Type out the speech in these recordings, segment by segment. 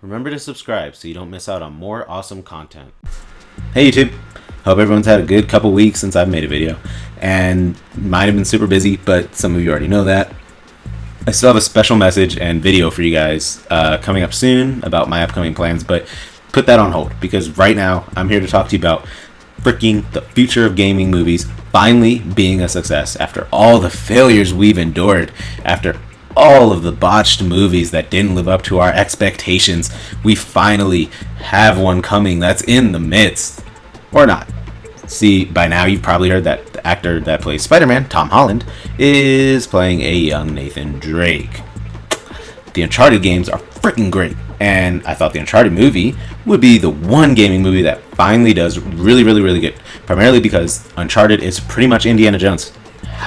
Remember to subscribe so you don't miss out on more awesome content. Hey YouTube! Hope everyone's had a good couple weeks since I've made a video. And might have been super busy, but some of you already know that. I still have a special message and video for you guys coming up soon about my upcoming plans, but put that on hold because right now I'm here to talk to you about freaking the future of gaming movies finally being a success after all the failures we've endured, after all of the botched movies that didn't live up to our expectations. We finally have one coming that's in the midst. Or not. See, by now you've probably heard that the actor that plays Spider-Man, Tom Holland, is playing a young Nathan Drake. The Uncharted games are freaking great, and I thought the Uncharted movie would be the one gaming movie that finally does really good. Primarily because Uncharted is pretty much Indiana Jones.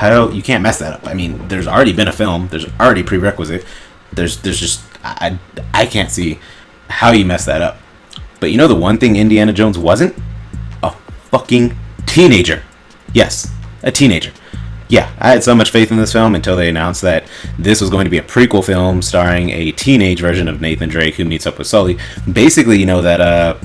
You can't mess that up. I mean, there's already been a film. There's already prerequisite. There's just I can't see how you mess that up. But you know the one thing Indiana Jones wasn't? A fucking teenager. Yes, a teenager. Yeah, I had so much faith in this film until they announced that this was going to be a prequel film starring a teenage version of Nathan Drake who meets up with Sully. Basically, you know that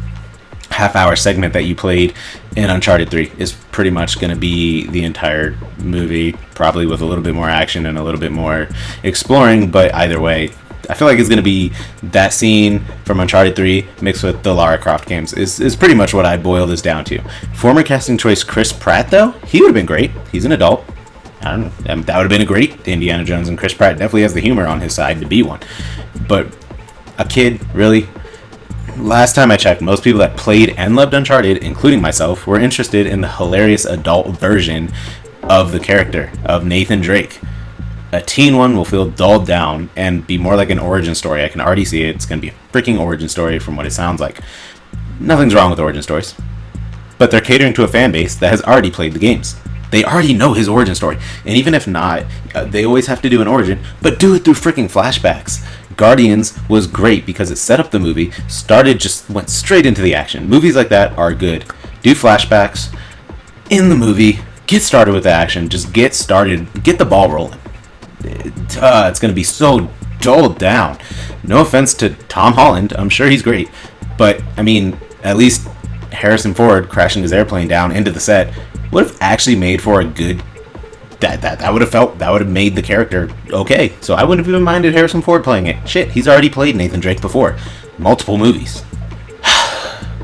half-hour segment that you played in Uncharted 3 is pretty much going to be the entire movie, probably with a little bit more action and a little bit more exploring, but either way, I feel like it's going to be that scene from Uncharted 3 mixed with the Lara Croft games is pretty much what I boil this down to. Former casting choice Chris Pratt, though, he would have been great. He's an adult. I don't know. That would have been a great Indiana Jones, and Chris Pratt definitely has the humor on his side to be one. But a kid, really? Last time I checked, most people that played and loved Uncharted, including myself, were interested in the hilarious adult version of the character of Nathan Drake. A teen one will feel dulled down and be more like an origin story. I can already see it. It's going to be a freaking origin story from what it sounds like. Nothing's wrong with origin stories. But they're catering to a fan base that has already played the games. They already know his origin story. And even if not, they always have to do an origin, but do it through freaking flashbacks. Guardians was great because it set up the movie, went straight into the action. Movies like that are good. Do flashbacks in the movie, get started with the action, just get started, get the ball rolling. It's going to be so dulled down. No offense to Tom Holland, I'm sure he's great, but I mean, at least Harrison Ford crashing his airplane down into the set would have actually made for a good that would have made the character okay. So I wouldn't have even minded Harrison Ford playing it. Shit, he's already played Nathan Drake before. Multiple movies.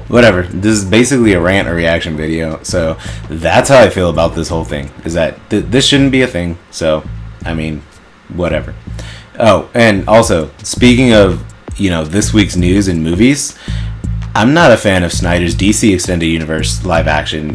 Whatever. This is basically a rant or reaction video. So that's how I feel about this whole thing. Is that this shouldn't be a thing. So, I mean, whatever. Oh, and also, speaking of, this week's news and movies, I'm not a fan of Snyder's DC Extended Universe live action.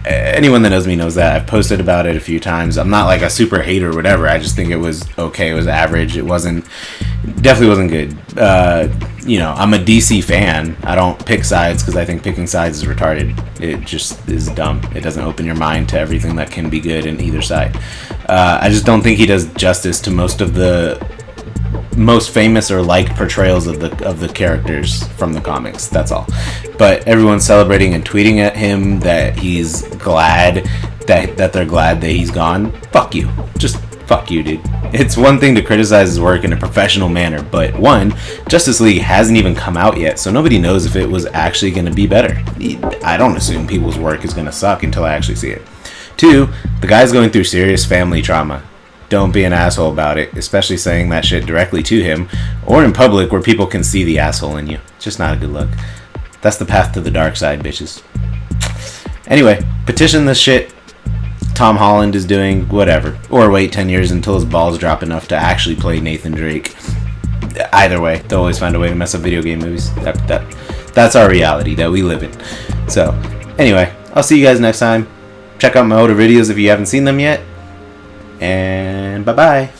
Anyone that knows me knows that. I've posted about it a few times. I'm not like a super hater or whatever. I just think it was okay. It was average. Definitely wasn't good. I'm a DC fan. I don't pick sides because I think picking sides is retarded. It just is dumb. It doesn't open your mind to everything that can be good in either side. I just don't think he does justice to most of the most famous or liked portrayals of the characters from the comics. That's all. But everyone's celebrating and tweeting at him that he's glad that they're glad that he's gone. Fuck you. Just fuck you, dude. It's one thing to criticize his work in a professional manner, but one, Justice League hasn't even come out yet, so nobody knows if it was actually going to be better. I don't assume people's work is going to suck until I actually see it. Two, the guy's going through serious family trauma. Don't be an asshole about it, especially saying that shit directly to him or in public where people can see the asshole in you. It's just not a good look. That's the path to the dark side, bitches. Anyway, petition this shit Tom Holland is doing, whatever. Or wait 10 years until his balls drop enough to actually play Nathan Drake. Either way, they'll always find a way to mess up video game movies. That's our reality that we live in. So, anyway, I'll see you guys next time. Check out my older videos if you haven't seen them yet. And bye-bye.